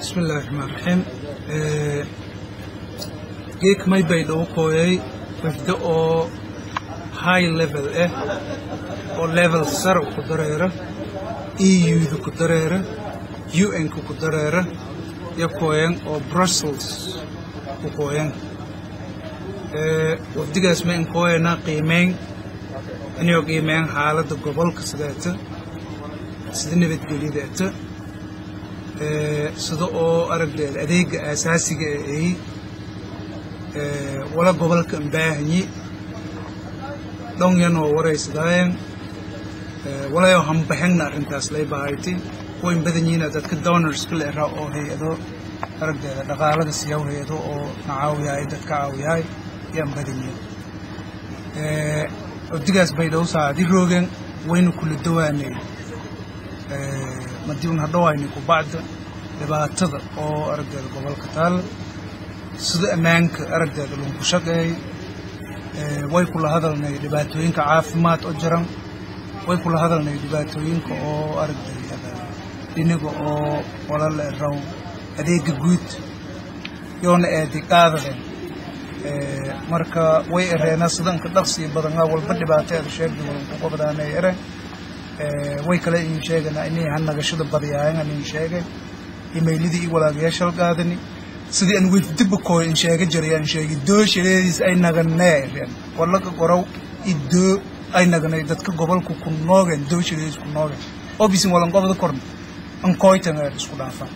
بسم الله الرحمن الرحيم. جيك ما يبيدو كوي بفدأ high level أو level سر كدريرة EU كدريرة UN كدريرة يكوين أو Brussels كوين وفدي اسمين كوينا قيمين أنيو قيمين حالة الجبل كسدته سدني بتقولي sida oo aragdeed adeega asaasiga ah wala gobolka baahanyi dhonyan oo wareysadayn wala yoo hanbaxna arintaas lay baahaytay way badanyiina dadka donors kale raaw oo hay'ado aragdeeda dhaqaalaha siyaw hay'ado oo nacaawiyaay dadka caawiyay yaan badanyiin odigaas bay dhow saadi roogan waynu kula dawaanay مديون هدواني كبعد لبعض أو أرجع قبل قتال صد أمانك أرجع لهم كشجعي ويكل هذا النيل لبعتوين كعافمات أجرم ويكل هذا النيل لبعتوين كأو أرجع هذا لينجو أو ولا الرو أديك جود يون أديك هذا مركا ويرنا صدق كدرسي بدنا والبدي بعتها الشيء دول كقبضانه يره way kale in sheegana inay hanagashada badiyaan in sheegay emailidii walaagayaasha qaadani sidii aan dib u kooy in sheegay jirayaan sheegay dooshaleedis ay naganeen wala ka qorow idoo ay naganay dadka gobolku ku noogeen dooshaleedis ku noogeen oo bisin walan qobada korn an kooytan isku dhaafan